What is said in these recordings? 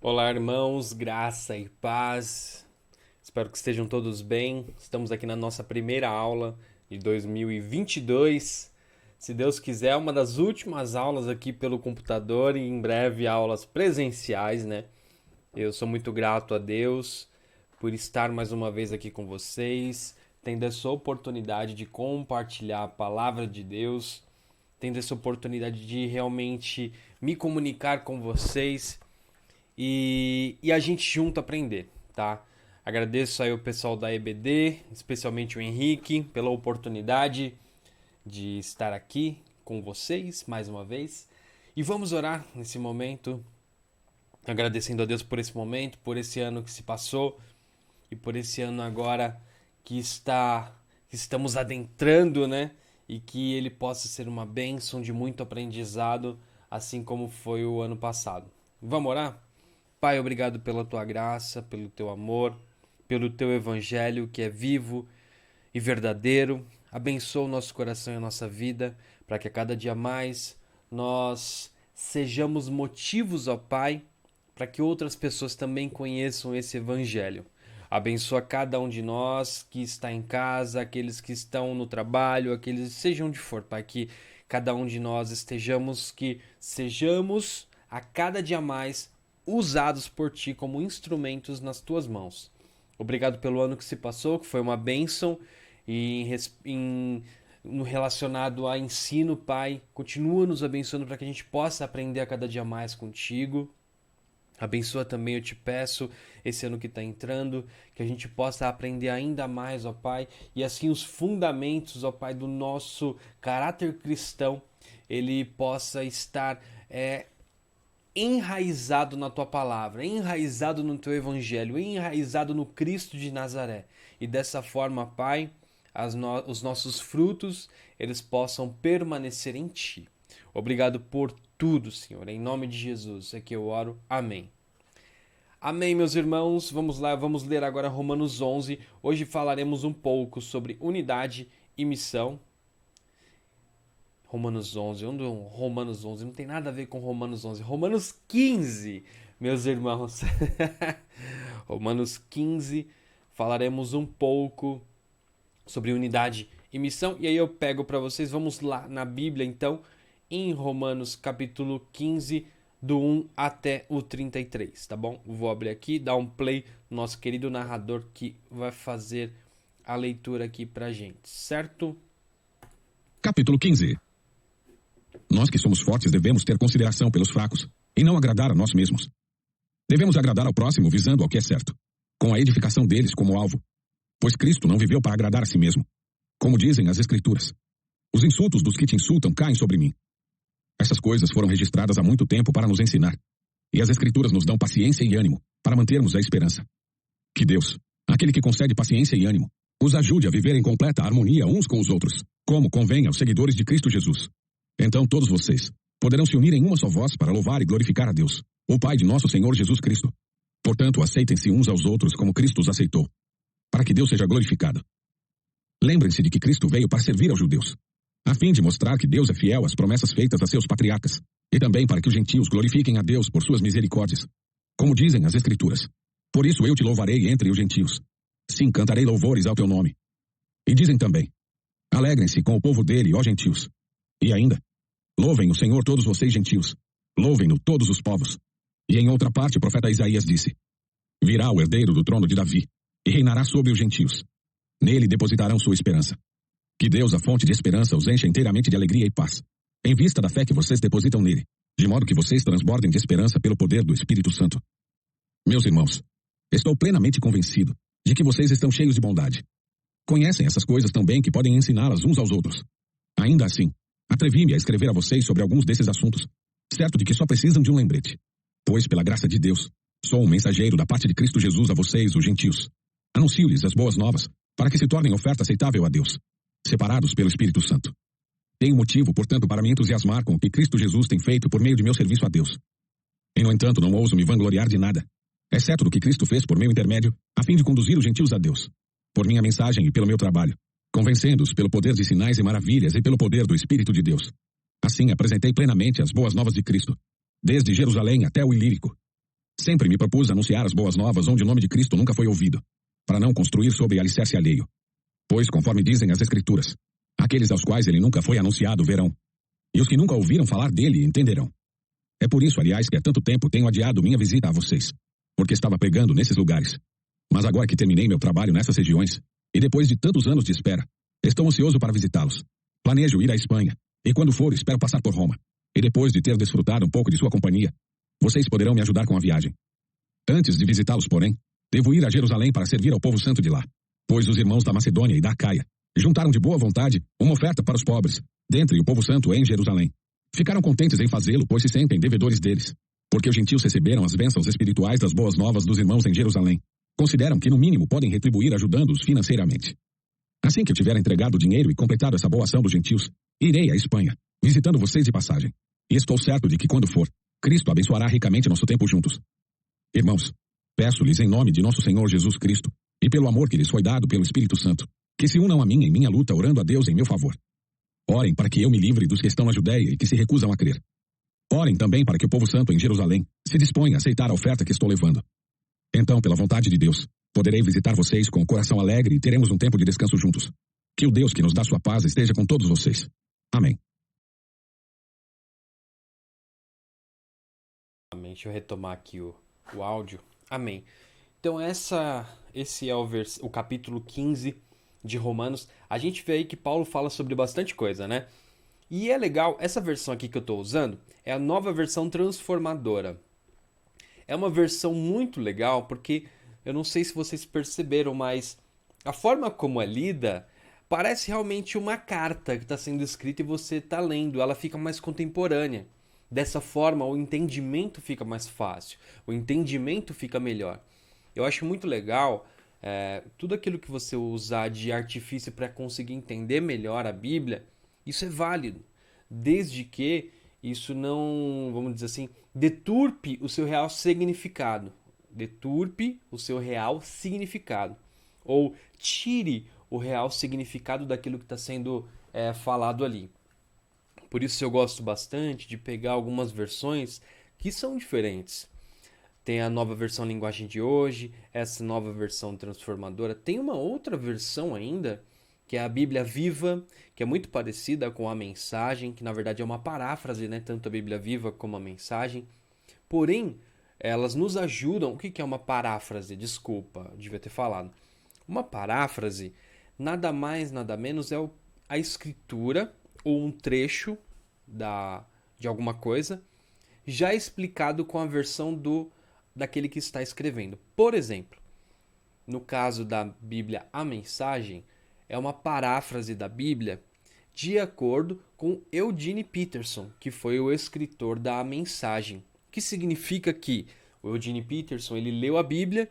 Olá, irmãos, graça e paz. Espero que estejam todos bem. Estamos aqui na nossa primeira aula de 2022. Se Deus quiser, uma das últimas aulas aqui pelo computador e em breve aulas presenciais, né? Eu sou muito grato a Deus por estar mais uma vez aqui com vocês, tendo essa oportunidade de compartilhar a palavra de Deus, tendo essa oportunidade de realmente me comunicar com vocês e a gente junto aprender, tá? Agradeço aí o pessoal da EBD, especialmente o Henrique, pela oportunidade de estar aqui com vocês mais uma vez. E vamos orar nesse momento, agradecendo a Deus por esse momento, por esse ano que se passou e por esse ano agora que estamos adentrando, né? E que ele possa ser uma bênção de muito aprendizado, assim como foi o ano passado. Vamos orar? Pai, obrigado pela tua graça, pelo teu amor, pelo teu evangelho que é vivo e verdadeiro. Abençoa o nosso coração e a nossa vida, para que a cada dia mais nós sejamos motivos, ó Pai, para que outras pessoas também conheçam esse evangelho. Abençoa cada um de nós que está em casa, aqueles que estão no trabalho, aqueles sejam onde for, Pai, que cada um de nós sejamos a cada dia mais usados por Ti como instrumentos nas Tuas mãos. Obrigado pelo ano que se passou, que foi uma bênção e no relacionado a ensino, Pai, continua nos abençoando para que a gente possa aprender a cada dia mais contigo. Abençoa também, eu te peço, esse ano que está entrando, que a gente possa aprender ainda mais, ó Pai, e assim os fundamentos, ó Pai, do nosso caráter cristão, ele possa estar enraizado na tua palavra, enraizado no teu evangelho, enraizado no Cristo de Nazaré. E dessa forma, Pai, os nossos frutos, eles possam permanecer em ti. Obrigado por tudo, Senhor. Em nome de Jesus é que eu oro. Amém. Amém, meus irmãos. Vamos lá, vamos ler agora Romanos 11. Hoje falaremos um pouco sobre unidade e missão. Romanos 11, Romanos 11, não tem nada a ver com Romanos 11. Romanos 15, meus irmãos. Romanos 15, falaremos um pouco sobre unidade e missão. E aí eu pego para vocês, vamos lá na Bíblia então, em Romanos capítulo 15, do 1 até o 33, tá bom? Vou abrir aqui, dar um play no nosso querido narrador que vai fazer a leitura aqui pra gente, certo? Capítulo 15. Nós que somos fortes devemos ter consideração pelos fracos, e não agradar a nós mesmos. Devemos agradar ao próximo visando ao que é certo, com a edificação deles como alvo. Pois Cristo não viveu para agradar a si mesmo. Como dizem as Escrituras, os insultos dos que te insultam caem sobre mim. Essas coisas foram registradas há muito tempo para nos ensinar, e as Escrituras nos dão paciência e ânimo para mantermos a esperança. Que Deus, aquele que concede paciência e ânimo, os ajude a viver em completa harmonia uns com os outros, como convém aos seguidores de Cristo Jesus. Então todos vocês poderão se unir em uma só voz para louvar e glorificar a Deus, o Pai de nosso Senhor Jesus Cristo. Portanto, aceitem-se uns aos outros como Cristo os aceitou, para que Deus seja glorificado. Lembrem-se de que Cristo veio para servir aos judeus, a fim de mostrar que Deus é fiel às promessas feitas a seus patriarcas, e também para que os gentios glorifiquem a Deus por suas misericórdias. Como dizem as Escrituras, por isso eu te louvarei entre os gentios. Sim, cantarei louvores ao teu nome. E dizem também, alegrem-se com o povo dele, ó gentios. E ainda, louvem o Senhor todos vocês gentios, louvem-no todos os povos. E em outra parte o profeta Isaías disse, virá o herdeiro do trono de Davi, e reinará sobre os gentios. Nele depositarão sua esperança. Que Deus, a fonte de esperança, os encha inteiramente de alegria e paz, em vista da fé que vocês depositam nele, de modo que vocês transbordem de esperança pelo poder do Espírito Santo. Meus irmãos, estou plenamente convencido de que vocês estão cheios de bondade. Conhecem essas coisas tão bem que podem ensiná-las uns aos outros. Ainda assim, atrevi-me a escrever a vocês sobre alguns desses assuntos, certo de que só precisam de um lembrete. Pois, pela graça de Deus, sou um mensageiro da parte de Cristo Jesus a vocês, os gentios. Anuncio-lhes as boas novas, para que se tornem oferta aceitável a Deus, separados pelo Espírito Santo. Tenho motivo, portanto, para me entusiasmar com o que Cristo Jesus tem feito por meio de meu serviço a Deus. E, no entanto, não ouso me vangloriar de nada, exceto do que Cristo fez por meu intermédio, a fim de conduzir os gentios a Deus, por minha mensagem e pelo meu trabalho, convencendo-os pelo poder de sinais e maravilhas e pelo poder do Espírito de Deus. Assim apresentei plenamente as boas novas de Cristo, desde Jerusalém até o Ilírico. Sempre me propus anunciar as boas novas onde o nome de Cristo nunca foi ouvido, para não construir sobre alicerce alheio. Pois, conforme dizem as Escrituras, aqueles aos quais ele nunca foi anunciado verão, e os que nunca ouviram falar dele entenderão. É por isso, aliás, que há tanto tempo tenho adiado minha visita a vocês, porque estava pregando nesses lugares. Mas agora que terminei meu trabalho nessas regiões, e depois de tantos anos de espera, estou ansioso para visitá-los. Planejo ir à Espanha, e quando for, espero passar por Roma. E depois de ter desfrutado um pouco de sua companhia, vocês poderão me ajudar com a viagem. Antes de visitá-los, porém, devo ir a Jerusalém para servir ao povo santo de lá, pois os irmãos da Macedônia e da Acaia juntaram de boa vontade uma oferta para os pobres, dentre o povo santo em Jerusalém. Ficaram contentes em fazê-lo, pois se sentem devedores deles, porque os gentios receberam as bênçãos espirituais das boas novas dos irmãos em Jerusalém. Consideram que, no mínimo, podem retribuir ajudando-os financeiramente. Assim que eu tiver entregado o dinheiro e completado essa boa ação dos gentios, irei à Espanha, visitando vocês de passagem. E estou certo de que, quando for, Cristo abençoará ricamente nosso tempo juntos. Irmãos, peço-lhes em nome de nosso Senhor Jesus Cristo, e pelo amor que lhes foi dado pelo Espírito Santo, que se unam a mim em minha luta orando a Deus em meu favor. Orem para que eu me livre dos que estão na Judéia e que se recusam a crer. Orem também para que o povo santo em Jerusalém se disponha a aceitar a oferta que estou levando. Então, pela vontade de Deus, poderei visitar vocês com o coração alegre e teremos um tempo de descanso juntos. Que o Deus que nos dá sua paz esteja com todos vocês. Amém. Amém. Deixa eu retomar aqui o áudio. Amém. Então, esse é o capítulo 15 de Romanos. A gente vê aí que Paulo fala sobre bastante coisa, né? E é legal, essa versão aqui que eu estou usando é a nova versão transformadora. É uma versão muito legal porque, eu não sei se vocês perceberam, mas a forma como é lida parece realmente uma carta que está sendo escrita e você está lendo. Ela fica mais contemporânea. Dessa forma, o entendimento fica mais fácil, o entendimento fica melhor. Eu acho muito legal tudo aquilo que você usar de artifício para conseguir entender melhor a Bíblia, isso é válido, desde que isso não, vamos dizer assim, deturpe o seu real significado. Deturpe o seu real significado. Ou tire o real significado daquilo que está sendo falado ali. Por isso eu gosto bastante de pegar algumas versões que são diferentes. Tem a nova versão linguagem de hoje, essa nova versão transformadora. Tem uma outra versão ainda, que é a Bíblia Viva, que é muito parecida com a Mensagem, que na verdade é uma paráfrase, né? Tanto a Bíblia Viva como a Mensagem. Porém, elas nos ajudam. O que é uma paráfrase? Desculpa, devia ter falado. Uma paráfrase, nada mais, nada menos, é a escritura ou um trecho de alguma coisa, já explicado com a versão daquele que está escrevendo. Por exemplo, no caso da Bíblia A Mensagem, é uma paráfrase da Bíblia de acordo com Eugene Peterson, que foi o escritor da A Mensagem. Que significa que o Eugene Peterson ele leu a Bíblia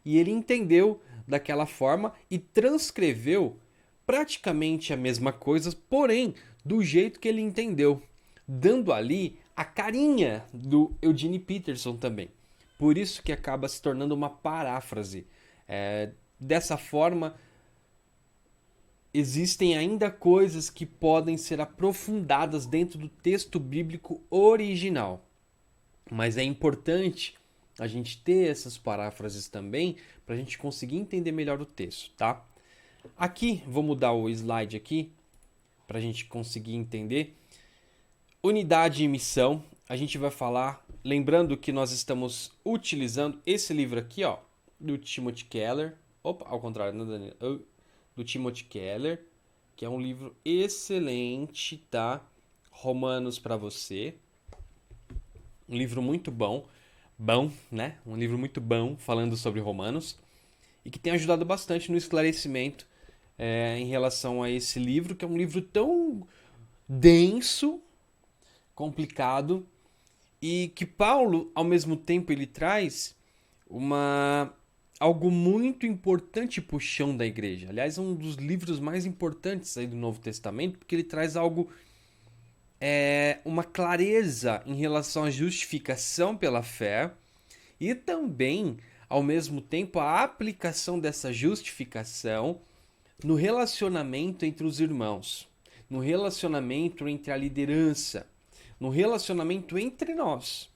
e ele entendeu daquela forma e transcreveu praticamente a mesma coisa, porém do jeito que ele entendeu, dando ali a carinha do Eugene Peterson também. Por isso que acaba se tornando uma paráfrase. Dessa forma, existem ainda coisas que podem ser aprofundadas dentro do texto bíblico original. Mas é importante a gente ter essas paráfrases também para a gente conseguir entender melhor o texto, tá? Aqui, vou mudar o slide aqui para a gente conseguir entender. Unidade e missão, a gente vai falar, lembrando que nós estamos utilizando esse livro aqui, ó, do Timothy Keller. Opa, ao contrário, não, Daniel? Do Timothy Keller, que é um livro excelente, tá? Romanos para você. Um livro muito bom, né? Um livro muito bom falando sobre Romanos e que tem ajudado bastante no esclarecimento em relação a esse livro, que é um livro tão denso, complicado, e que Paulo, ao mesmo tempo, ele traz algo muito importante para o chão da igreja. Aliás, é um dos livros mais importantes aí do Novo Testamento, porque ele traz algo, uma clareza em relação à justificação pela fé e também, ao mesmo tempo, a aplicação dessa justificação no relacionamento entre os irmãos, no relacionamento entre a liderança, no relacionamento entre nós.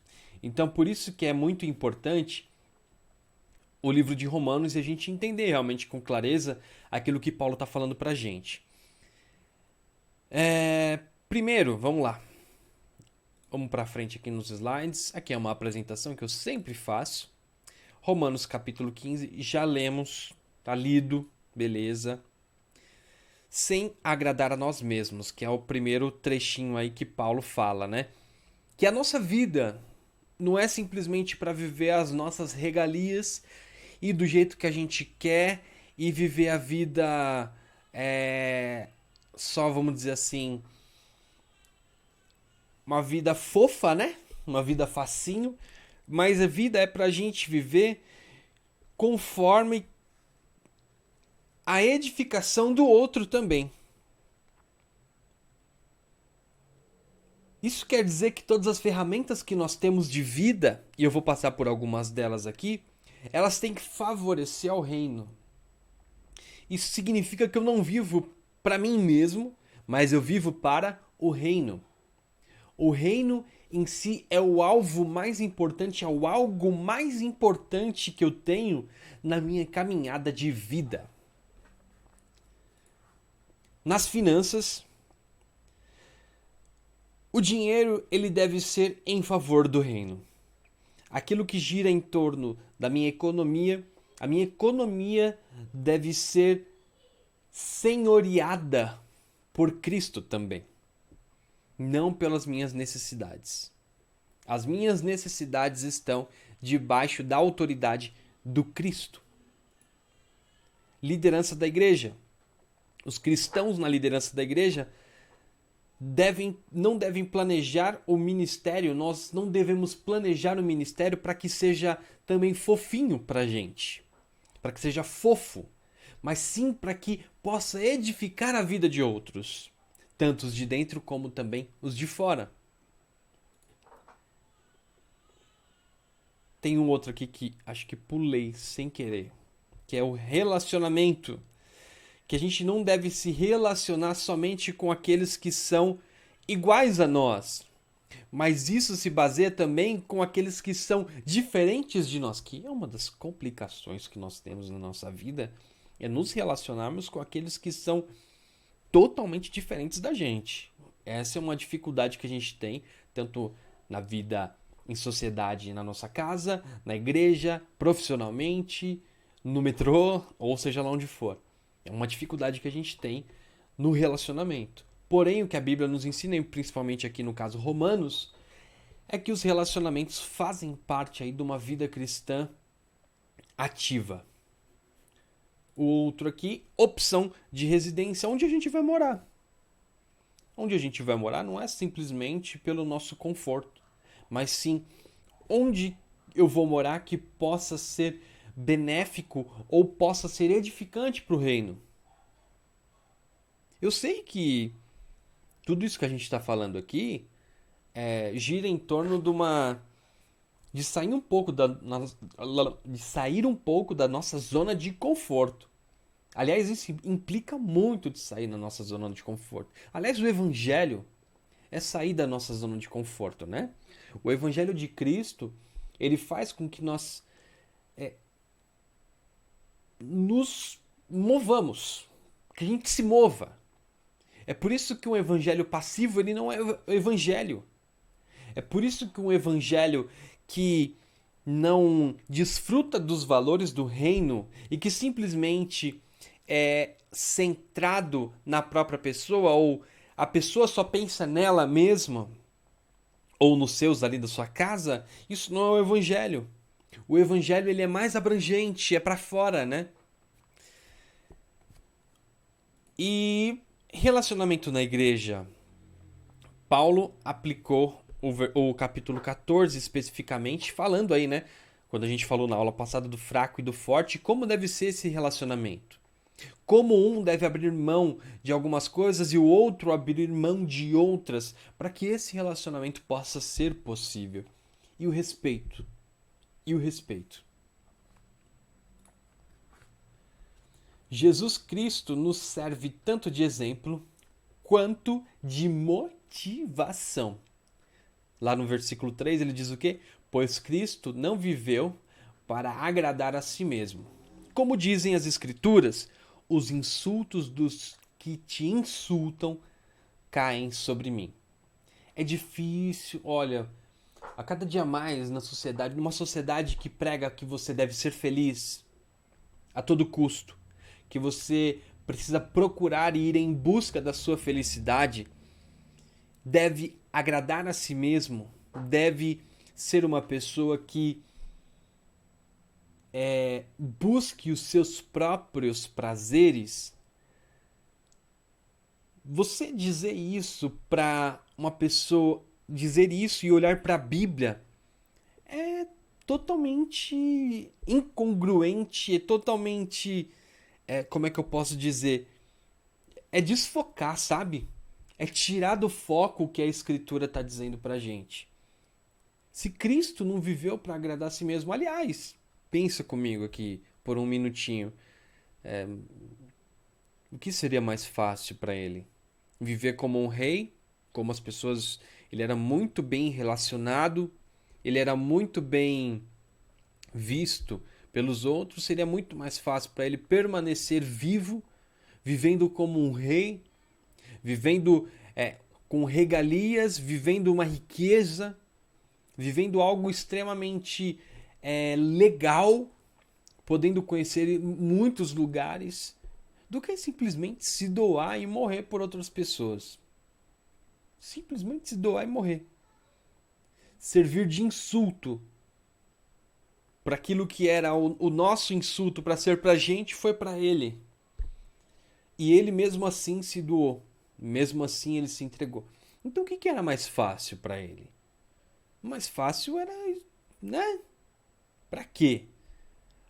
Então, por isso que é muito importante o livro de Romanos e a gente entender realmente com clareza aquilo que Paulo está falando para a gente. Primeiro, vamos lá. Vamos para frente aqui nos slides. Aqui é uma apresentação que eu sempre faço. Romanos capítulo 15, já lemos, tá lido, beleza. Sem agradar a nós mesmos, que é o primeiro trechinho aí que Paulo fala, né? Que a nossa vida não é simplesmente para viver as nossas regalias e do jeito que a gente quer e viver a vida só, vamos dizer assim, uma vida fofa, né? Uma vida facinho, mas a vida é pra gente viver conforme a edificação do outro também. Isso quer dizer que todas as ferramentas que nós temos de vida, e eu vou passar por algumas delas aqui, elas têm que favorecer ao reino. Isso significa que eu não vivo para mim mesmo, mas eu vivo para o reino. O reino em si é o alvo mais importante, é o algo mais importante que eu tenho na minha caminhada de vida. Nas finanças, o dinheiro ele deve ser em favor do reino. Aquilo que gira em torno da minha economia, a minha economia deve ser senhoreada por Cristo também. Não pelas minhas necessidades. As minhas necessidades estão debaixo da autoridade do Cristo. Liderança da igreja. Os cristãos na liderança da igreja não devem planejar o ministério, nós não devemos planejar o ministério para que seja também fofinho para a gente, para que seja fofo, mas sim para que possa edificar a vida de outros, tanto os de dentro como também os de fora. Tem um outro aqui que acho que pulei sem querer, que é o relacionamento. Que a gente não deve se relacionar somente com aqueles que são iguais a nós. Mas isso se baseia também com aqueles que são diferentes de nós, que é uma das complicações que nós temos na nossa vida, é nos relacionarmos com aqueles que são totalmente diferentes da gente. Essa é uma dificuldade que a gente tem, tanto na vida em sociedade, na nossa casa, na igreja, profissionalmente, no metrô, ou seja lá onde for. É uma dificuldade que a gente tem no relacionamento. Porém, o que a Bíblia nos ensina, principalmente aqui no caso Romanos, é que os relacionamentos fazem parte aí de uma vida cristã ativa. O outro aqui, opção de residência, onde a gente vai morar. Onde a gente vai morar não é simplesmente pelo nosso conforto, mas sim onde eu vou morar que possa ser benéfico ou possa ser edificante para o reino. Eu sei que tudo isso que a gente está falando aqui gira em torno de sair um pouco da nossa zona de conforto. Aliás, isso implica muito de sair da nossa zona de conforto. Aliás, o evangelho é sair da nossa zona de conforto, né? O evangelho de Cristo, ele faz com que nós nos movamos, que a gente se mova. É por isso que um evangelho passivo ele não é evangelho. É por isso que um evangelho que não desfruta dos valores do reino e que simplesmente é centrado na própria pessoa ou a pessoa só pensa nela mesma ou nos seus ali da sua casa, isso não é o evangelho. O evangelho ele é mais abrangente, é para fora, né? E relacionamento na igreja. Paulo aplicou o capítulo 14 especificamente, falando aí, né? Quando a gente falou na aula passada do fraco e do forte, como deve ser esse relacionamento. Como um deve abrir mão de algumas coisas e o outro abrir mão de outras, para que esse relacionamento possa ser possível. E o respeito. E o respeito. Jesus Cristo nos serve tanto de exemplo quanto de motivação. Lá no versículo 3 ele diz o quê? pois Cristo não viveu para agradar a si mesmo. Como dizem as Escrituras, os insultos dos que te insultam caem sobre mim. É difícil, olha, a cada dia mais na sociedade, numa sociedade que prega que você deve ser feliz a todo custo, que você precisa procurar e ir em busca da sua felicidade, deve agradar a si mesmo, deve ser uma pessoa que busque os seus próprios prazeres. Você dizer isso para uma pessoa, dizer isso e olhar para a Bíblia é totalmente incongruente, é totalmente, como é que eu posso dizer? É desfocar, sabe? É tirar do foco o que a Escritura está dizendo pra gente. Se Cristo não viveu para agradar a si mesmo, aliás, pensa comigo aqui por um minutinho. O que seria mais fácil para ele? Viver como um rei, como as pessoas. Ele era muito bem relacionado, ele era muito bem visto pelos outros. Seria muito mais fácil para ele permanecer vivo, vivendo como um rei, vivendo com regalias, vivendo uma riqueza, vivendo algo extremamente legal, podendo conhecer muitos lugares, do que simplesmente se doar e morrer por outras pessoas. Simplesmente se doar e morrer. Servir de insulto para aquilo que era o nosso insulto para ser para a gente, foi para ele. E ele mesmo assim se doou. Mesmo assim ele se entregou. Então o que era mais fácil para ele? Mais fácil era, né? Para quê?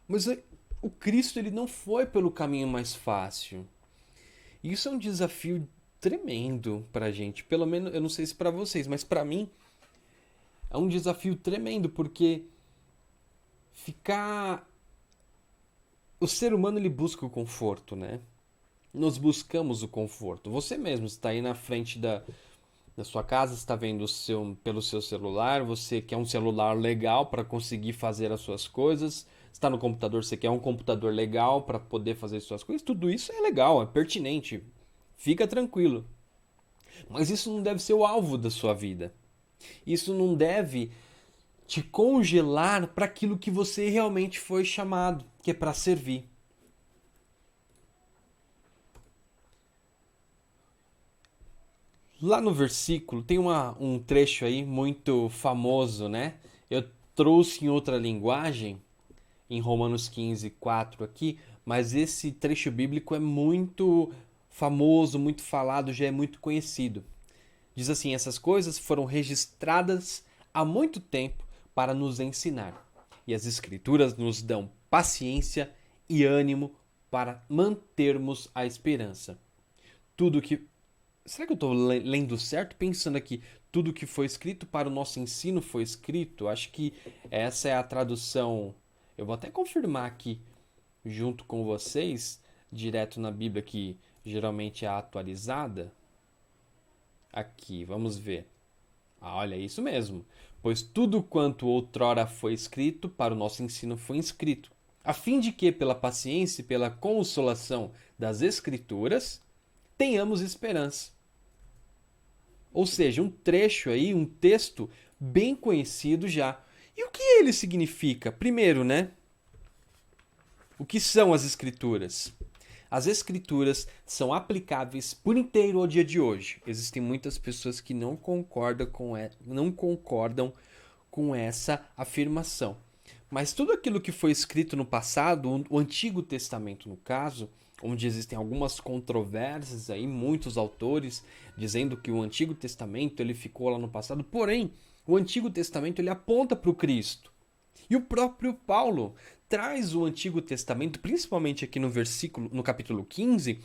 Mas o Cristo ele não foi pelo caminho mais fácil. E isso é um desafio tremendo pra gente. Pelo menos, eu não sei se para vocês, mas para mim é um desafio tremendo, porque o ser humano ele busca o conforto, né? Nós buscamos o conforto. Você mesmo está aí na frente da sua casa, está vendo pelo seu celular, você quer um celular legal para conseguir fazer as suas coisas, está no computador, você quer um computador legal para poder fazer suas coisas, tudo isso é legal, é pertinente, fica tranquilo. Mas isso não deve ser o alvo da sua vida. Isso não deve te congelar para aquilo que você realmente foi chamado, que é para servir. Lá no versículo tem um trecho aí muito famoso, né? Eu trouxe em outra linguagem, em Romanos 15, 4 aqui, mas esse trecho bíblico é muito famoso, muito falado, já é muito conhecido. Diz assim: essas coisas foram registradas há muito tempo para nos ensinar, e as Escrituras nos dão paciência e ânimo para mantermos a esperança. Tudo que Será que eu estou lendo certo? Pensando aqui, tudo que foi escrito para o nosso ensino foi escrito? Acho que essa é a tradução. Eu vou até confirmar aqui, junto com vocês, direto na Bíblia, que geralmente é atualizada. Aqui, vamos ver. Olha, isso mesmo. Pois tudo quanto outrora foi escrito para o nosso ensino foi escrito, a fim de que, pela paciência e pela consolação das Escrituras, tenhamos esperança. Ou seja, um trecho aí, um texto bem conhecido já. E o que ele significa? Primeiro, né? O que são as Escrituras? As Escrituras são aplicáveis por inteiro ao dia de hoje. Existem muitas pessoas que não concordam com essa afirmação. Mas tudo aquilo que foi escrito no passado, o Antigo Testamento no caso, onde existem algumas controvérsias aí, muitos autores dizendo que o Antigo Testamento ele ficou lá no passado, porém, o Antigo Testamento ele aponta para o Cristo. E o próprio Paulo traz o Antigo Testamento, principalmente aqui no capítulo 15,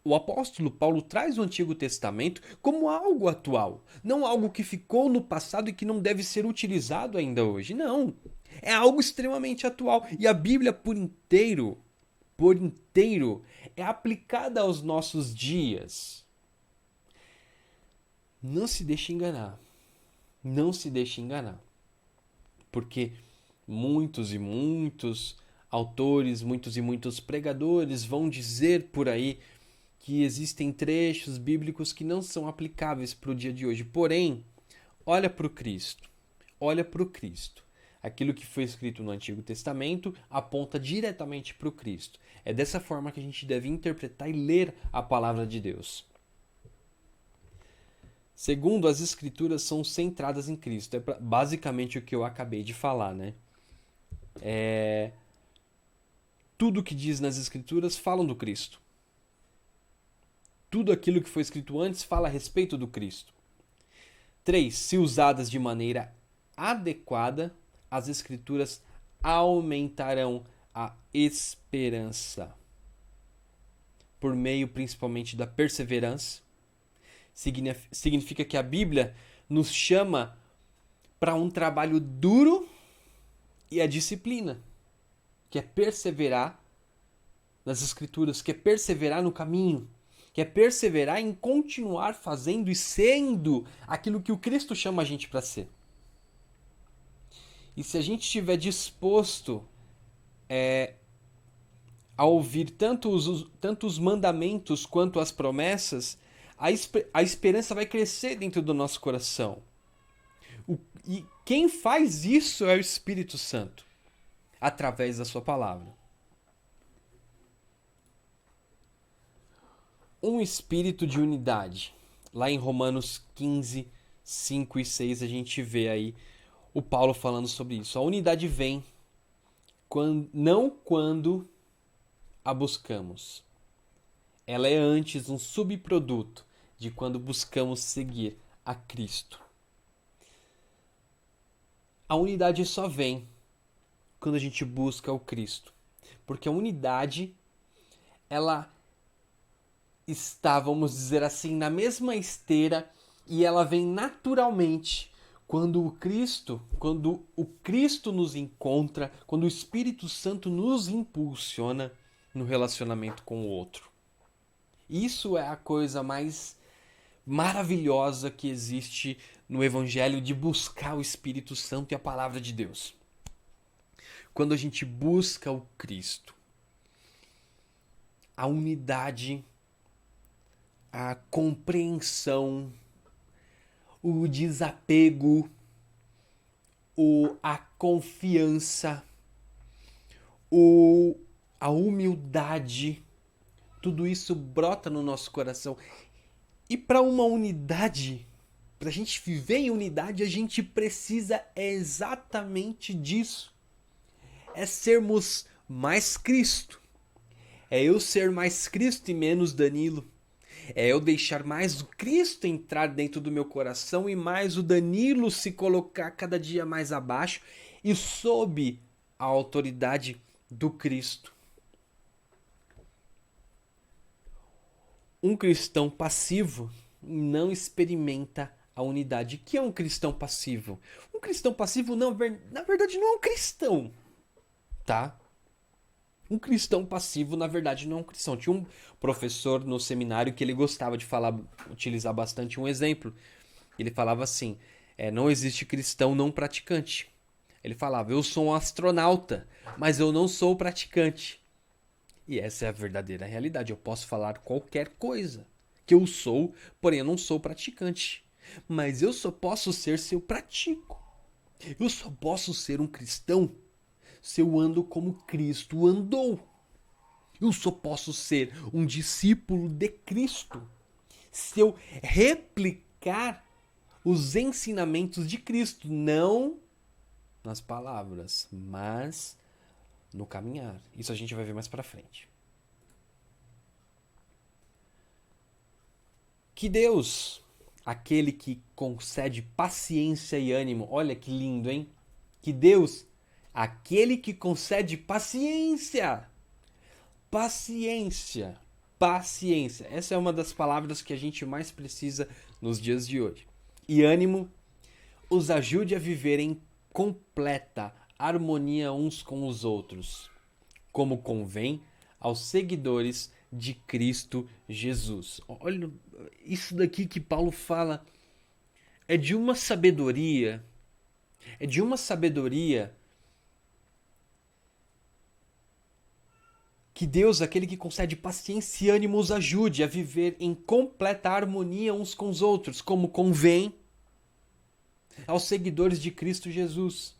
o apóstolo Paulo traz o Antigo Testamento como algo atual, não algo que ficou no passado e que não deve ser utilizado ainda hoje. Não, é algo extremamente atual. E a Bíblia por inteiro, é aplicada aos nossos dias. Não se deixe enganar. Não se deixe enganar. Porque muitos e muitos autores, muitos e muitos pregadores vão dizer por aí que existem trechos bíblicos que não são aplicáveis para o dia de hoje. Porém, olha para o Cristo. Olha para o Cristo. Aquilo que foi escrito no Antigo Testamento aponta diretamente para o Cristo. É dessa forma que a gente deve interpretar e ler a palavra de Deus. Segundo, as Escrituras são centradas em Cristo. É basicamente o que eu acabei de falar, né? Tudo que diz nas Escrituras falam do Cristo. Tudo aquilo que foi escrito antes fala a respeito do Cristo. 3. Se usadas de maneira adequada, as Escrituras aumentarão a esperança. Por meio principalmente da perseverança. Significa que a Bíblia nos chama para um trabalho duro e a disciplina, que é perseverar nas Escrituras, que é perseverar no caminho, que é perseverar em continuar fazendo e sendo aquilo que o Cristo chama a gente para ser. E se a gente estiver disposto a ouvir tanto os mandamentos quanto as promessas, a esperança vai crescer dentro do nosso coração. E quem faz isso é o Espírito Santo, através da sua palavra. Um espírito de unidade. Lá em Romanos 15, 5 e 6 a gente vê aí o Paulo falando sobre isso. A unidade vem não quando a buscamos. Ela é antes um subproduto de quando buscamos seguir a Cristo. A unidade só vem quando a gente busca o Cristo. Porque a unidade, ela está, vamos dizer assim, na mesma esteira e ela vem naturalmente quando o Cristo nos encontra, quando o Espírito Santo nos impulsiona no relacionamento com o outro. Isso é a coisa mais maravilhosa que existe no Evangelho, de buscar o Espírito Santo e a Palavra de Deus. Quando a gente busca o Cristo, a unidade, a compreensão, o desapego, a confiança, a humildade, tudo isso brota no nosso coração. E para uma unidade, para a gente viver em unidade, a gente precisa exatamente disso. É sermos mais Cristo. É eu ser mais Cristo e menos Danilo. É eu deixar mais o Cristo entrar dentro do meu coração e mais o Danilo se colocar cada dia mais abaixo e sob a autoridade do Cristo. Um cristão passivo não experimenta a unidade. O que é um cristão passivo? Um cristão passivo, não, na verdade, não é um cristão, tá? Um cristão passivo, na verdade, não é um cristão. Tinha um professor no seminário que ele gostava de utilizar bastante um exemplo. Ele falava assim, não existe cristão não praticante. Ele falava, eu sou um astronauta, mas eu não sou praticante. E essa é a verdadeira realidade. Eu posso falar qualquer coisa que eu sou, porém eu não sou praticante. Mas eu só posso ser se eu pratico. Eu só posso ser um cristão se eu ando como Cristo andou. Eu só posso ser um discípulo de Cristo se eu replicar os ensinamentos de Cristo, não nas palavras, mas no caminhar. Isso a gente vai ver mais pra frente. Que Deus, aquele que concede paciência e ânimo, olha que lindo, hein? Que Deus, aquele que concede paciência. Paciência. Paciência. Essa é uma das palavras que a gente mais precisa nos dias de hoje. E ânimo, os ajude a viver em completa harmonia uns com os outros, como convém aos seguidores de Cristo Jesus. Olha, isso daqui que Paulo fala é de uma sabedoria É de uma sabedoria que Deus, aquele que concede paciência e ânimo, os ajude a viver em completa harmonia uns com os outros, como convém aos seguidores de Cristo Jesus.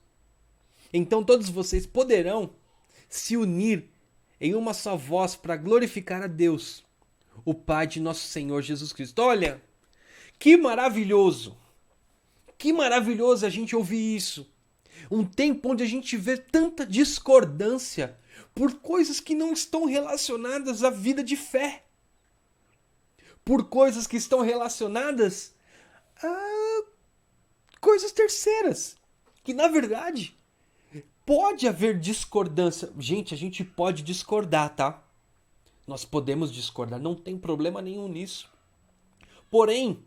Então todos vocês poderão se unir em uma só voz para glorificar a Deus, o Pai de nosso Senhor Jesus Cristo. Olha, que maravilhoso! Que maravilhoso a gente ouvir isso. Um tempo onde a gente vê tanta discordância por coisas que não estão relacionadas à vida de fé. Por coisas que estão relacionadas a coisas terceiras. Que na verdade pode haver discordância. Gente, a gente pode discordar, tá? Nós podemos discordar, não tem problema nenhum nisso. Porém,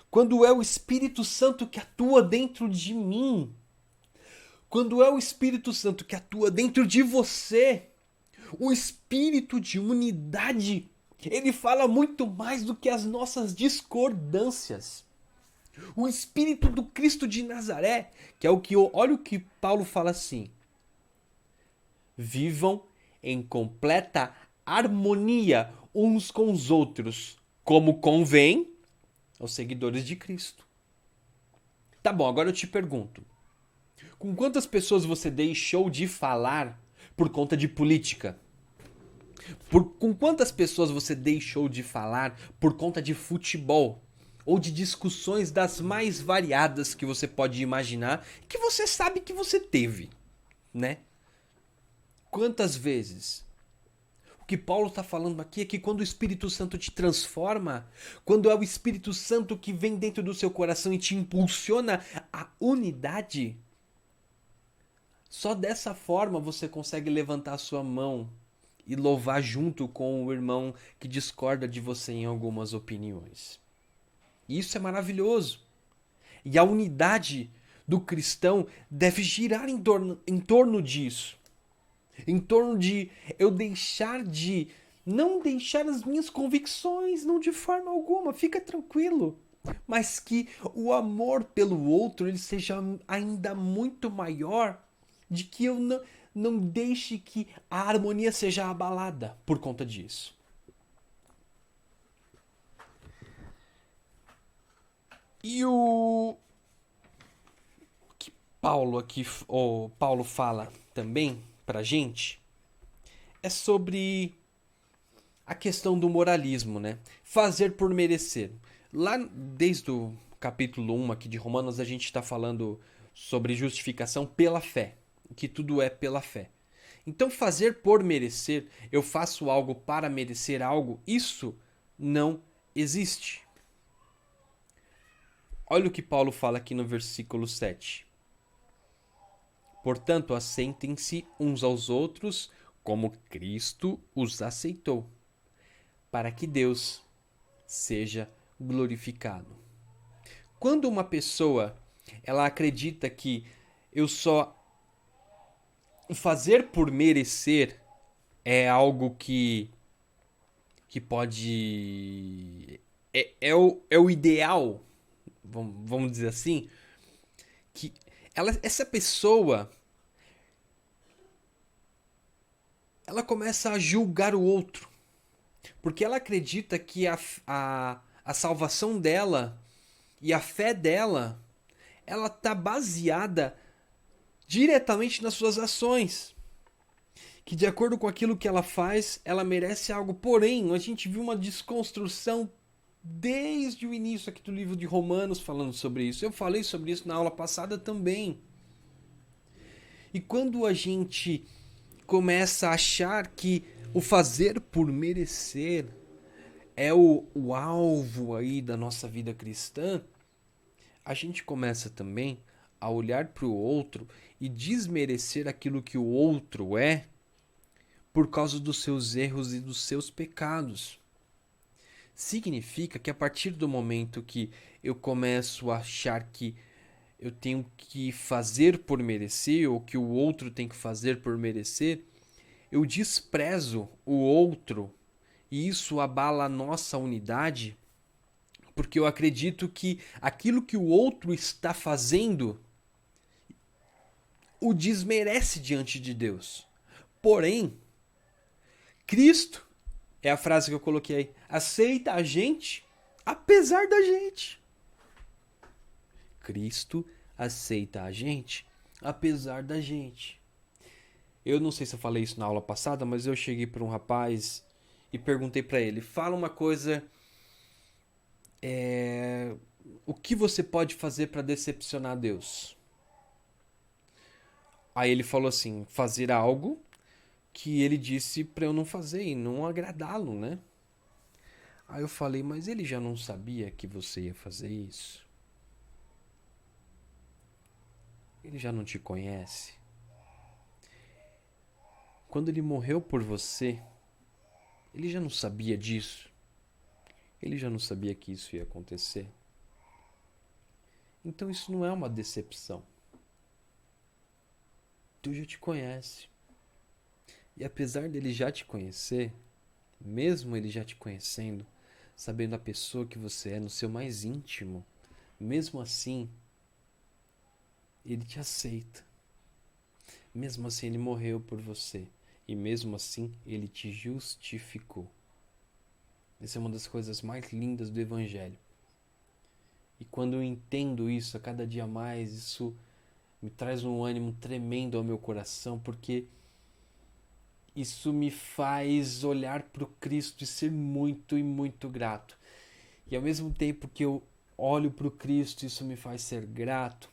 quando é o Espírito Santo que atua dentro de mim, quando é o Espírito Santo que atua dentro de você, o espírito de unidade, ele fala muito mais do que as nossas discordâncias. O espírito do Cristo de Nazaré, que é o que, olha o que Paulo fala assim: vivam em completa harmonia uns com os outros, como convém aos seguidores de Cristo. Tá bom, agora eu te pergunto: com quantas pessoas você deixou de falar por conta de política? Com quantas pessoas você deixou de falar por conta de futebol? Ou de discussões das mais variadas que você pode imaginar, que você sabe que você teve, né? Quantas vezes? O que Paulo está falando aqui é que quando o Espírito Santo te transforma, quando é o Espírito Santo que vem dentro do seu coração e te impulsiona à unidade, só dessa forma você consegue levantar a sua mão e louvar junto com o irmão que discorda de você em algumas opiniões. Isso é maravilhoso. E a unidade do cristão deve girar em torno disso. Em torno de eu não deixar as minhas convicções, não de forma alguma, fica tranquilo. Mas que o amor pelo outro ele seja ainda muito maior, de que eu não deixe que a harmonia seja abalada por conta disso. E o que Paulo fala também pra gente é sobre a questão do moralismo, né? Fazer por merecer. Lá desde o capítulo 1 aqui de Romanos a gente está falando sobre justificação pela fé, que tudo é pela fé. Então fazer por merecer, eu faço algo para merecer algo, isso não existe. Olha o que Paulo fala aqui no versículo 7. Portanto, aceitem-se uns aos outros como Cristo os aceitou, para que Deus seja glorificado. Quando uma pessoa ela acredita que eu só fazer por merecer é algo que pode é o ideal, vamos dizer assim, que essa pessoa ela começa a julgar o outro, porque ela acredita que a salvação dela e a fé dela ela está baseada diretamente nas suas ações, que de acordo com aquilo que ela faz, ela merece algo. Porém, a gente viu uma desconstrução desde o início aqui do livro de Romanos falando sobre isso. Eu falei sobre isso na aula passada também. E quando a gente começa a achar que o fazer por merecer é o alvo aí da nossa vida cristã, a gente começa também a olhar para o outro e desmerecer aquilo que o outro é por causa dos seus erros e dos seus pecados. Significa que a partir do momento que eu começo a achar que eu tenho que fazer por merecer, ou que o outro tem que fazer por merecer, eu desprezo o outro e isso abala a nossa unidade, porque eu acredito que aquilo que o outro está fazendo o desmerece diante de Deus. Porém, Cristo, é a frase que eu coloquei aí, aceita a gente apesar da gente. Cristo aceita a gente apesar da gente. Eu não sei se eu falei isso na aula passada, mas eu cheguei para um rapaz e perguntei para ele, fala uma coisa, o que você pode fazer para decepcionar Deus? Aí ele falou assim, fazer algo que ele disse para eu não fazer e não agradá-lo, né? Aí eu falei, mas ele já não sabia que você ia fazer isso? Ele já não te conhece? Quando ele morreu por você, ele já não sabia disso? Ele já não sabia que isso ia acontecer? Então isso não é uma decepção. Deus já te conhece. E apesar dele já te conhecer, mesmo ele já te conhecendo, sabendo a pessoa que você é no seu mais íntimo, mesmo assim, ele te aceita. Mesmo assim, ele morreu por você. E mesmo assim, ele te justificou. Essa é uma das coisas mais lindas do Evangelho. E quando eu entendo isso a cada dia mais, isso me traz um ânimo tremendo ao meu coração, porque isso me faz olhar para o Cristo e ser muito e muito grato. E ao mesmo tempo que eu olho para o Cristo, isso me faz ser grato,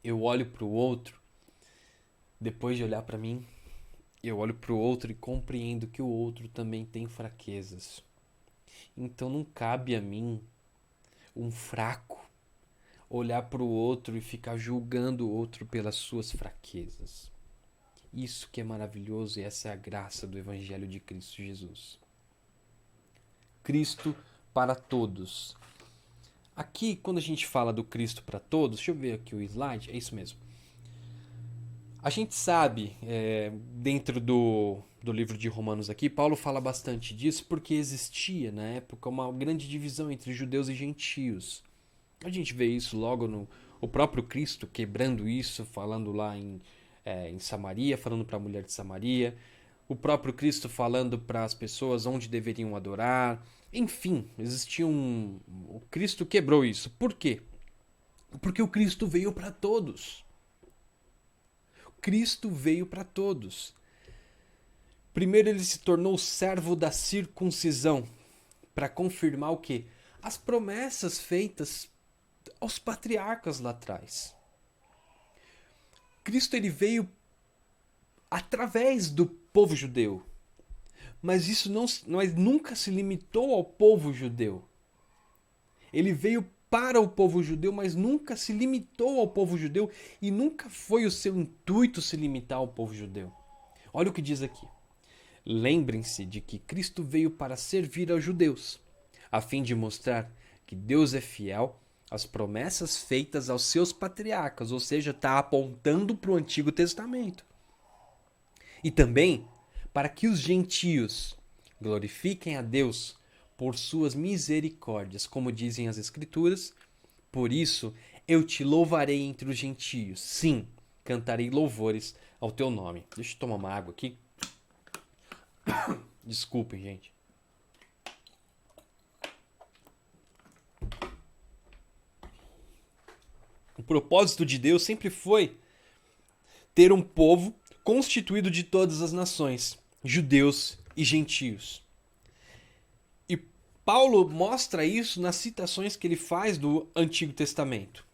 eu olho para o outro, depois de olhar para mim, eu olho para o outro e compreendo que o outro também tem fraquezas. Então não cabe a mim, um fraco, olhar para o outro e ficar julgando o outro pelas suas fraquezas. Isso que é maravilhoso e essa é a graça do Evangelho de Cristo Jesus. Cristo para todos. Aqui, quando a gente fala do Cristo para todos, deixa eu ver aqui o slide, é isso mesmo. A gente sabe, dentro do livro de Romanos aqui, Paulo fala bastante disso porque existia na época uma grande divisão entre judeus e gentios. A gente vê isso logo no o próprio Cristo quebrando isso, falando lá em Samaria, falando para a mulher de Samaria. O próprio Cristo falando para as pessoas onde deveriam adorar. Enfim, existia o Cristo quebrou isso. Por quê? Porque o Cristo veio para todos. Cristo veio para todos. Primeiro ele se tornou servo da circuncisão, para confirmar o quê? As promessas feitas aos patriarcas lá atrás. Cristo ele veio através do povo judeu. Mas isso nunca se limitou ao povo judeu. Ele veio para o povo judeu, mas nunca se limitou ao povo judeu e nunca foi o seu intuito se limitar ao povo judeu. Olha o que diz aqui. Lembrem-se de que Cristo veio para servir aos judeus, a fim de mostrar que Deus é fiel às promessas feitas aos seus patriarcas, ou seja, está apontando para o Antigo Testamento. E também para que os gentios glorifiquem a Deus por suas misericórdias, como dizem as Escrituras. Por isso eu te louvarei entre os gentios. Sim, cantarei louvores ao teu nome. Deixa eu tomar uma água aqui. Desculpem, gente. O propósito de Deus sempre foi ter um povo constituído de todas as nações, judeus e gentios. E Paulo mostra isso nas citações que ele faz do Antigo Testamento.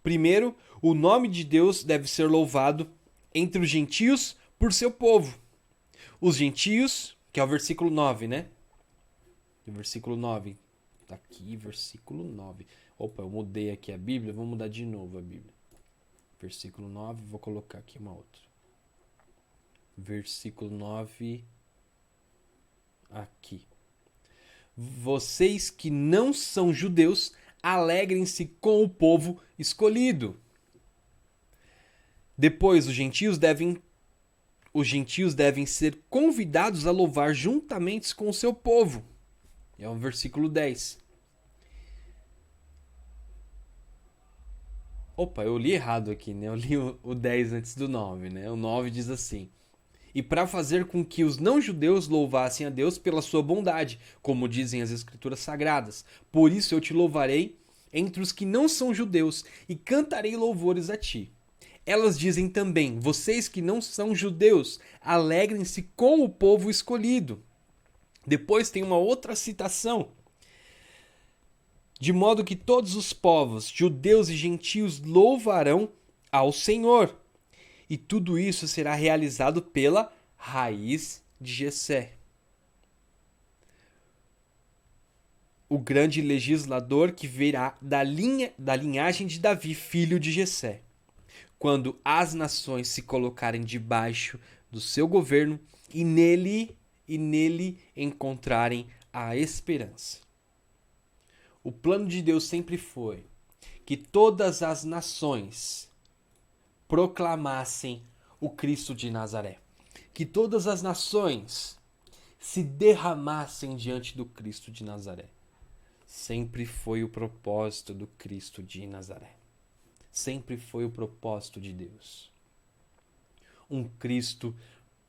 Primeiro, o nome de Deus deve ser louvado entre os gentios por seu povo. Os gentios, que é o versículo 9, né? O versículo 9. Tá aqui, versículo 9. Opa, eu mudei aqui a Bíblia, vou mudar de novo a Bíblia. Versículo 9, vou colocar aqui uma outra. Versículo 9. Aqui. Vocês que não são judeus, alegrem-se com o povo escolhido. Depois, os gentios devem ser convidados a louvar juntamente com o seu povo. É o versículo 10. Opa, eu li errado aqui, né? Eu li o 10 antes do 9, né? O 9 diz assim: e para fazer com que os não-judeus louvassem a Deus pela sua bondade, como dizem as Escrituras Sagradas. Por isso eu te louvarei entre os que não são judeus e cantarei louvores a ti. Elas dizem também: vocês que não são judeus, alegrem-se com o povo escolhido. Depois tem uma outra citação. De modo que todos os povos, judeus e gentios, louvarão ao Senhor. E tudo isso será realizado pela raiz de Jessé. O grande legislador que virá da linhagem de Davi, filho de Jessé. Quando as nações se colocarem debaixo do seu governo e nele encontrarem a esperança. O plano de Deus sempre foi que todas as nações proclamassem o Cristo de Nazaré. Que todas as nações se derramassem diante do Cristo de Nazaré. Sempre foi o propósito do Cristo de Nazaré. Sempre foi o propósito de Deus. Um Cristo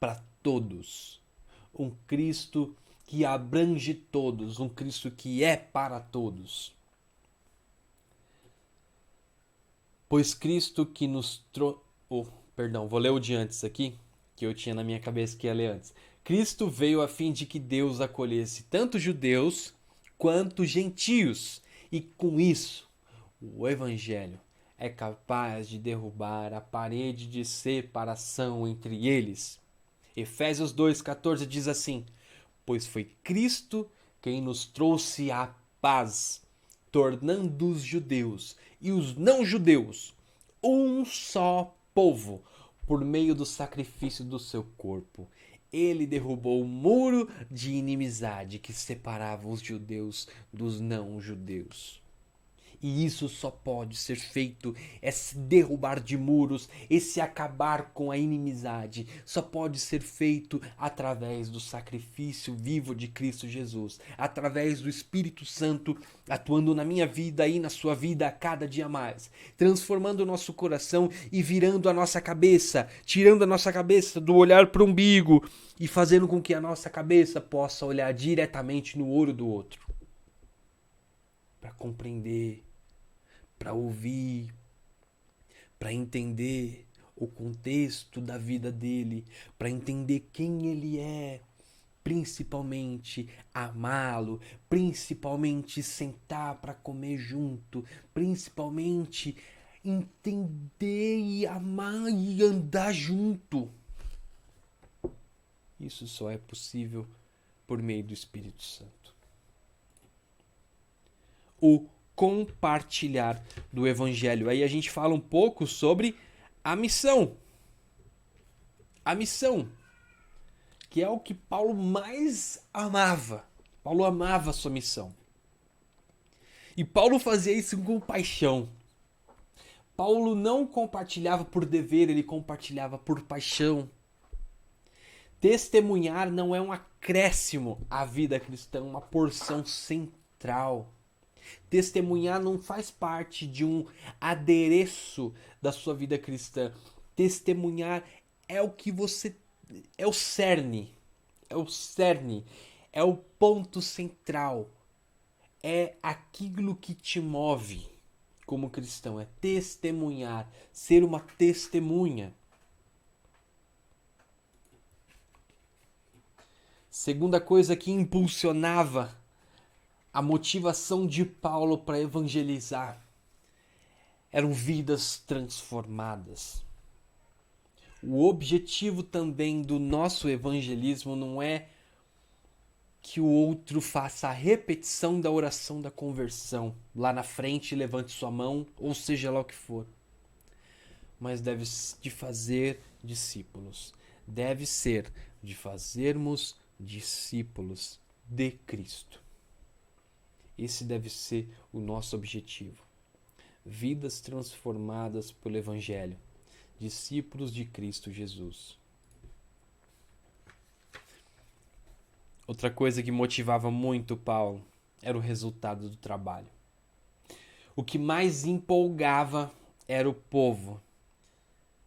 para todos. Um Cristo que abrange todos. Um Cristo que é para todos. Pois Cristo que nos trouxe... vou ler o de antes aqui, que eu tinha na minha cabeça que ia ler antes. Cristo veio a fim de que Deus acolhesse tanto judeus quanto gentios. E com isso, o Evangelho é capaz de derrubar a parede de separação entre eles. Efésios 2,14 diz assim: pois foi Cristo quem nos trouxe a paz, tornando os judeus e os não-judeus um só povo, por meio do sacrifício do seu corpo. Ele derrubou o muro de inimizade que separava os judeus dos não-judeus. E isso só pode ser feito, esse derrubar de muros, esse acabar com a inimizade, só pode ser feito através do sacrifício vivo de Cristo Jesus, através do Espírito Santo atuando na minha vida e na sua vida a cada dia mais, transformando o nosso coração e virando a nossa cabeça, tirando a nossa cabeça do olhar para o umbigo e fazendo com que a nossa cabeça possa olhar diretamente no olho do outro, para compreender, para ouvir, para entender o contexto da vida dele, para entender quem ele é, principalmente amá-lo, principalmente sentar para comer junto, principalmente entender e amar e andar junto. Isso só é possível por meio do Espírito Santo. O compartilhar do Evangelho. Aí a gente fala um pouco sobre a missão. A missão, que é o que Paulo mais amava. Paulo amava a sua missão. E Paulo fazia isso com paixão. Paulo não compartilhava por dever, ele compartilhava por paixão. Testemunhar não é um acréscimo à vida cristã, uma porção central. Testemunhar não faz parte de um adereço da sua vida cristã. Testemunhar é o que você... é o cerne. É o cerne. É o ponto central. É aquilo que te move como cristão. É testemunhar. Ser uma testemunha. Segunda coisa que impulsionava a motivação de Paulo para evangelizar eram vidas transformadas. O objetivo também do nosso evangelismo não é que o outro faça a repetição da oração da conversão lá na frente, levante sua mão, ou seja lá o que for. Mas deve de fazer discípulos. Deve ser de fazermos discípulos de Cristo. Esse deve ser o nosso objetivo. Vidas transformadas pelo Evangelho. Discípulos de Cristo Jesus. Outra coisa que motivava muito Paulo era o resultado do trabalho. O que mais empolgava era o povo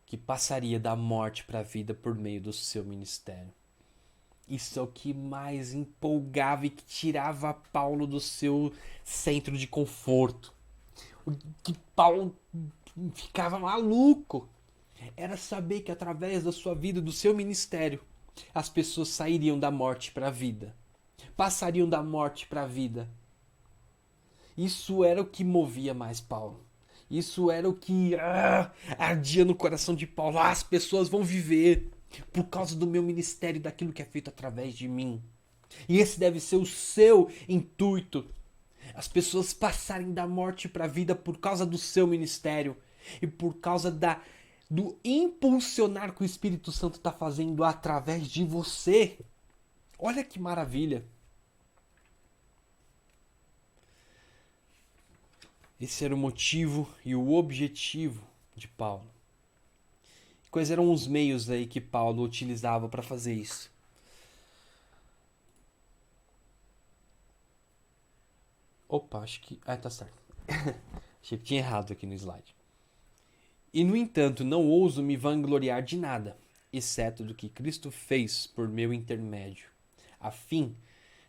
que passaria da morte para a vida por meio do seu ministério. Isso é o que mais empolgava e que tirava Paulo do seu centro de conforto. O que Paulo ficava maluco era saber que através da sua vida, do seu ministério, as pessoas sairiam da morte para a vida. Passariam da morte para a vida. Isso era o que movia mais Paulo. Isso era o que ardia no coração de Paulo. As pessoas vão viver por causa do meu ministério, daquilo que é feito através de mim. E esse deve ser o seu intuito. As pessoas passarem da morte para a vida por causa do seu ministério e por causa do impulsionar que o Espírito Santo está fazendo através de você. Olha que maravilha. Esse era o motivo e o objetivo de Paulo. Quais eram os meios aí que Paulo utilizava para fazer isso? Opa, acho que... tá certo. Achei que tinha errado aqui no slide. E, no entanto, não ouso me vangloriar de nada, exceto do que Cristo fez por meu intermédio, a fim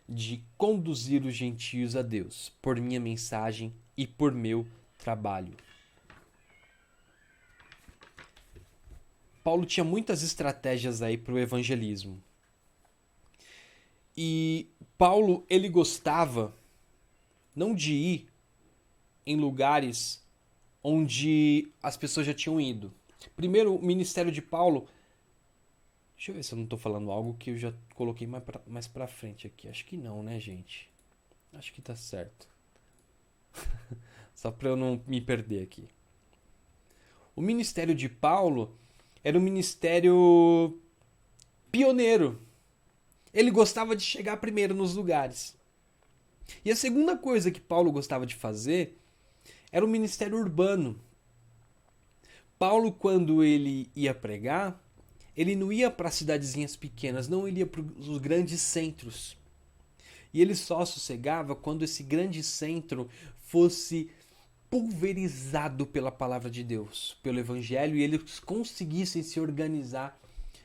de conduzir os gentios a Deus, por minha mensagem e por meu trabalho. Paulo tinha muitas estratégias aí para o evangelismo. E Paulo, ele gostava não de ir em lugares onde as pessoas já tinham ido. Primeiro, o ministério de Paulo... Deixa eu ver se eu não estou falando algo que eu já coloquei mais pra frente aqui. Acho que não, né, gente? Acho que tá certo. Só para eu não me perder aqui. O ministério de Paulo era um ministério pioneiro. Ele gostava de chegar primeiro nos lugares. E a segunda coisa que Paulo gostava de fazer era o ministério urbano. Paulo, quando ele ia pregar, ele não ia para cidadezinhas pequenas, não, ele ia para os grandes centros. E ele só sossegava quando esse grande centro fosse pulverizado pela palavra de Deus, pelo evangelho, e eles conseguissem se organizar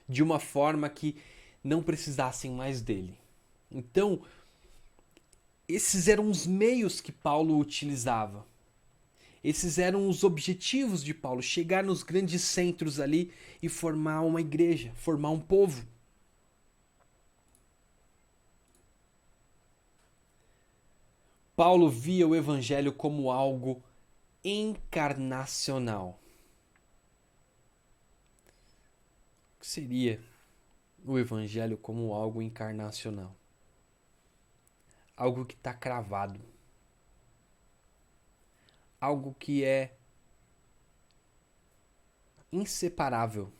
de uma forma que não precisassem mais dele. Então, esses eram os meios que Paulo utilizava. Esses eram os objetivos de Paulo, chegar nos grandes centros ali e formar uma igreja, formar um povo. Paulo via o evangelho como algo encarnacional. O que seria o evangelho como algo encarnacional? Algo que está cravado. Algo que é inseparável.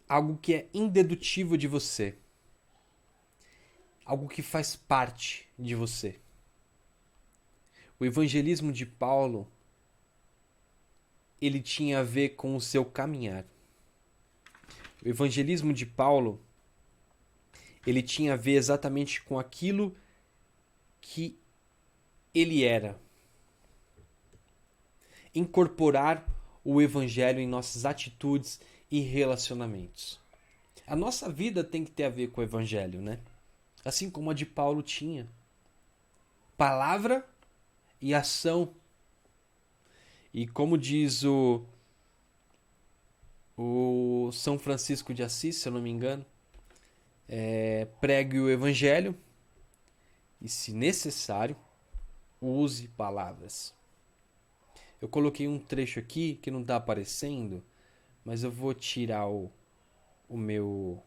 Algo que é indedutível de você. Algo que faz parte de você. O evangelismo de Paulo, ele tinha a ver com o seu caminhar. O evangelismo de Paulo, ele tinha a ver exatamente com aquilo que ele era. Incorporar o evangelho em nossas atitudes e relacionamentos. A nossa vida tem que ter a ver com o evangelho, né? Assim como a de Paulo tinha. Palavra e ação. E como diz o São Francisco de Assis, se eu não me engano, pregue o evangelho e, se necessário, use palavras. Eu coloquei um trecho aqui que não está aparecendo, mas eu vou tirar o meu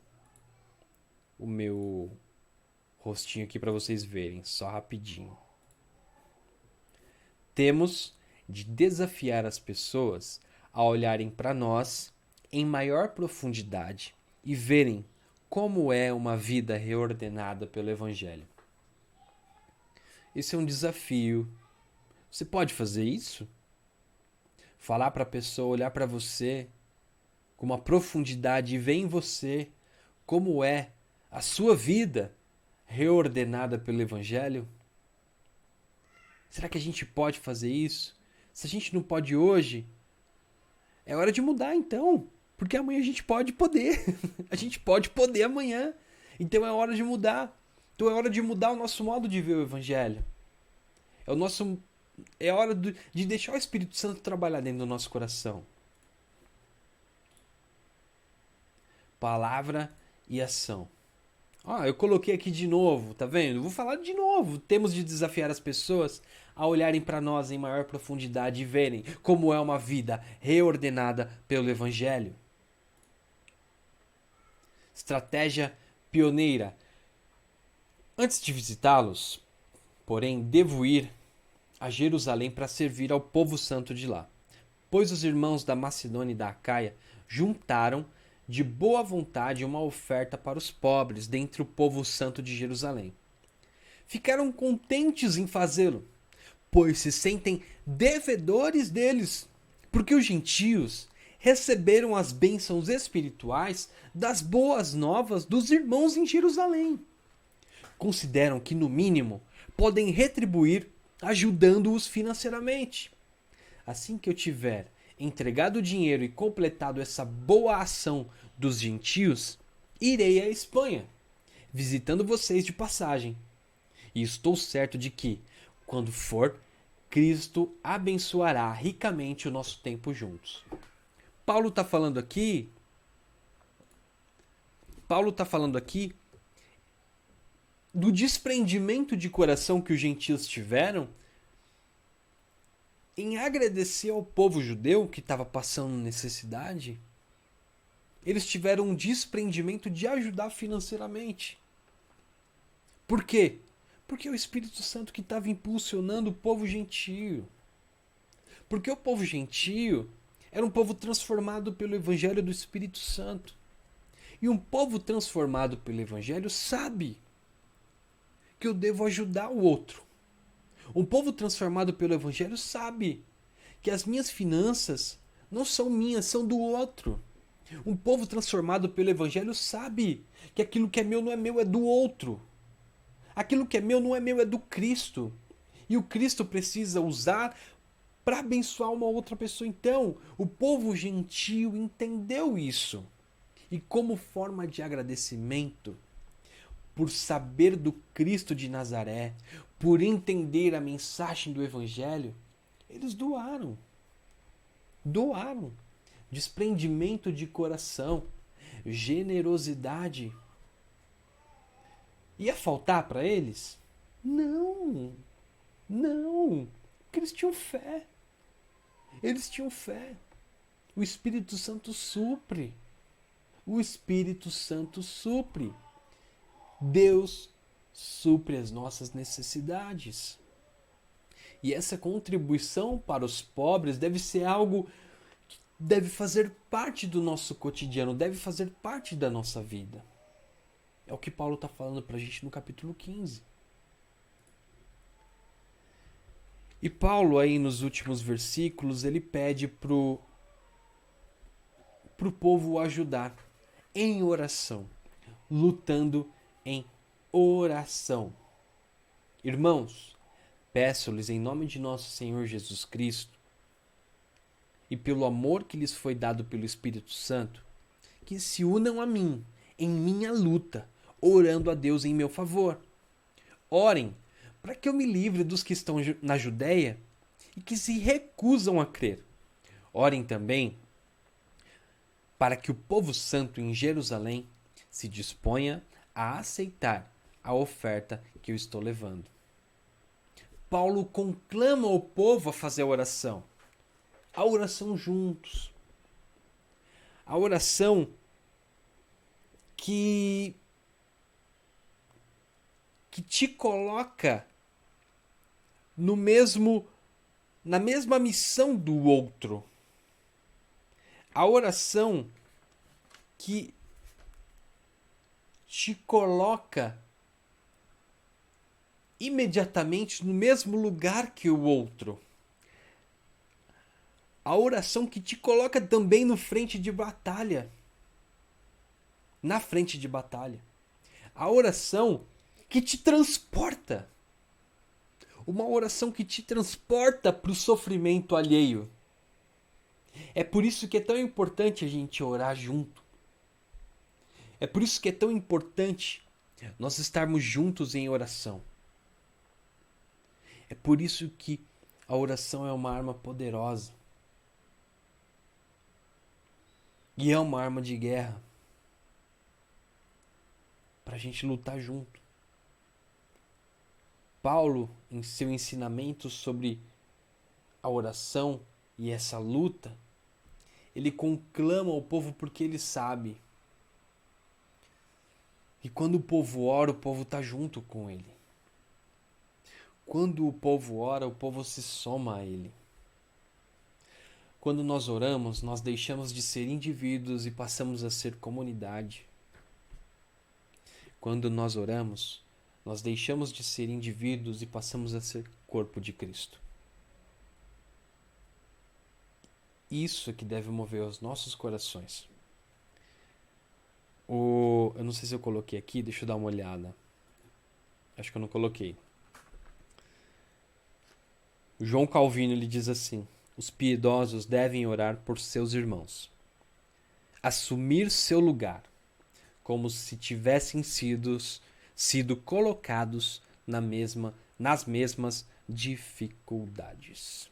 rostinho aqui para vocês verem, só rapidinho. Temos de desafiar as pessoas a olharem para nós em maior profundidade e verem como é uma vida reordenada pelo Evangelho. Esse é um desafio. Você pode fazer isso? Falar para a pessoa, olhar para você com uma profundidade e ver em você como é a sua vida reordenada pelo Evangelho? Será que a gente pode fazer isso? Se a gente não pode hoje, é hora de mudar então. Porque amanhã a gente pode poder. A gente pode poder amanhã. Então é hora de mudar. Então é hora de mudar o nosso modo de ver o Evangelho. É hora de deixar o Espírito Santo trabalhar dentro do nosso coração. Palavra e ação. Eu coloquei aqui de novo, tá vendo? Vou falar de novo. Temos de desafiar as pessoas a olharem para nós em maior profundidade e verem como é uma vida reordenada pelo Evangelho. Estratégia pioneira. Antes de visitá-los, porém, devo ir a Jerusalém para servir ao povo santo de lá, pois os irmãos da Macedônia e da Acaia juntaram de boa vontade uma oferta para os pobres dentre o povo santo de Jerusalém. Ficaram contentes em fazê-lo, pois se sentem devedores deles, porque os gentios receberam as bênçãos espirituais das boas novas dos irmãos em Jerusalém. Consideram que, no mínimo, podem retribuir ajudando-os financeiramente. Assim que eu tiver entregado o dinheiro e completado essa boa ação dos gentios, irei à Espanha, visitando vocês de passagem. E estou certo de que, quando for, Cristo abençoará ricamente o nosso tempo juntos. Paulo está falando aqui do desprendimento de coração que os gentios tiveram em agradecer ao povo judeu que estava passando necessidade. Eles tiveram um desprendimento de ajudar financeiramente. Por quê? Porque é o Espírito Santo que estava impulsionando o povo gentio. Porque o povo gentio era um povo transformado pelo Evangelho do Espírito Santo. E um povo transformado pelo Evangelho sabe que eu devo ajudar o outro. Um povo transformado pelo Evangelho sabe que as minhas finanças não são minhas, são do outro. Um povo transformado pelo Evangelho sabe que aquilo que é meu não é meu, é do outro. Aquilo que é meu não é meu, é do Cristo. E o Cristo precisa usar para abençoar uma outra pessoa. Então, o povo gentio entendeu isso. E como forma de agradecimento, por saber do Cristo de Nazaré, por entender a mensagem do Evangelho, eles doaram. Doaram. Desprendimento de coração, generosidade. Ia faltar para eles? Não. Não. Porque eles tinham fé. Eles tinham fé. O Espírito Santo supre. O Espírito Santo supre. Deus supre as nossas necessidades. E essa contribuição para os pobres deve ser algo que deve fazer parte do nosso cotidiano, deve fazer parte da nossa vida. É o que Paulo está falando para a gente no capítulo 15. E Paulo aí nos últimos versículos, ele pede pro povo ajudar em oração, lutando em oração. Irmãos, peço-lhes em nome de nosso Senhor Jesus Cristo e pelo amor que lhes foi dado pelo Espírito Santo, que se unam a mim em minha luta, orando a Deus em meu favor. Orem para que eu me livre dos que estão na Judéia e que se recusam a crer. Orem também para que o povo santo em Jerusalém se disponha a aceitar a oferta que eu estou levando. Paulo conclama o povo a fazer a oração juntos. A oração que te coloca na mesma missão do outro. A oração que te coloca imediatamente no mesmo lugar que o outro. A oração que te coloca também na frente de batalha. A oração que te transporta. Uma oração que te transporta para o sofrimento alheio. É por isso que é tão importante a gente orar junto. É por isso que é tão importante nós estarmos juntos em oração. É por isso que a oração é uma arma poderosa. E é uma arma de guerra. Para a gente lutar junto. Paulo, em seu ensinamento sobre a oração e essa luta, ele conclama o povo porque ele sabe. E quando o povo ora, o povo está junto com ele. Quando o povo ora, o povo se soma a ele. Quando nós oramos, nós deixamos de ser indivíduos e passamos a ser comunidade. Quando nós oramos, nós deixamos de ser indivíduos e passamos a ser corpo de Cristo. Isso é que deve mover os nossos corações. Eu não sei se eu coloquei aqui, deixa eu dar uma olhada. Acho que eu não coloquei. O João Calvino ele diz assim: os piedosos devem orar por seus irmãos, assumir seu lugar, como se tivessem sido colocados nas mesmas dificuldades.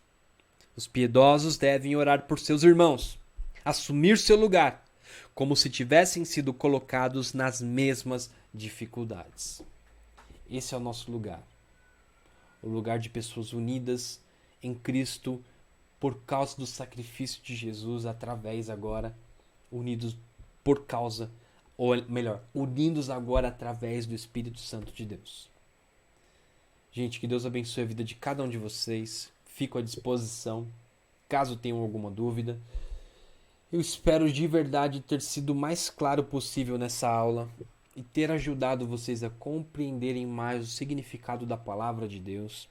Os piedosos devem orar por seus irmãos, assumir seu lugar, como se tivessem sido colocados nas mesmas dificuldades. Esse é o nosso lugar. O lugar de pessoas unidas em Cristo por causa do sacrifício de Jesus, através agora, unidos por causa, ou melhor, unidos agora através do Espírito Santo de Deus. Gente, que Deus abençoe a vida de cada um de vocês. Fico à disposição, caso tenham alguma dúvida. Eu espero de verdade ter sido o mais claro possível nessa aula e ter ajudado vocês a compreenderem mais o significado da palavra de Deus.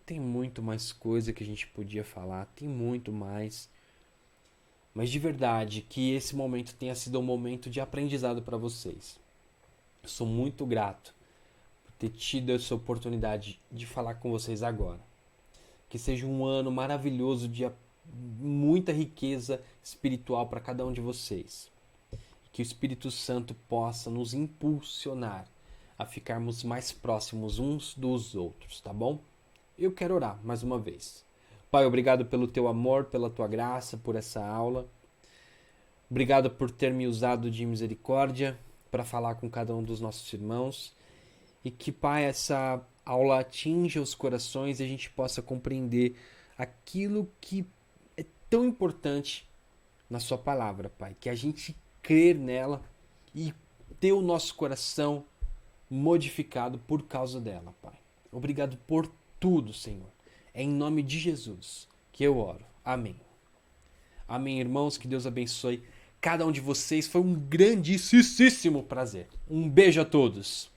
Tem muito mais coisa que a gente podia falar, tem muito mais. Mas de verdade, que esse momento tenha sido um momento de aprendizado para vocês. Eu sou muito grato por ter tido essa oportunidade de falar com vocês agora. Que seja um ano maravilhoso de muita riqueza espiritual para cada um de vocês. Que o Espírito Santo possa nos impulsionar a ficarmos mais próximos uns dos outros, tá bom? Eu quero orar mais uma vez. Pai, obrigado pelo teu amor, pela tua graça, por essa aula. Obrigado por ter me usado de misericórdia para falar com cada um dos nossos irmãos. E que, Pai, essa aula atinja os corações e a gente possa compreender aquilo que é tão importante na sua palavra, Pai. Que a gente crer nela e ter o nosso coração modificado por causa dela, Pai. Obrigado por tudo, Senhor. É em nome de Jesus que eu oro. Amém. Amém, irmãos. Que Deus abençoe cada um de vocês. Foi um grandíssimo prazer. Um beijo a todos.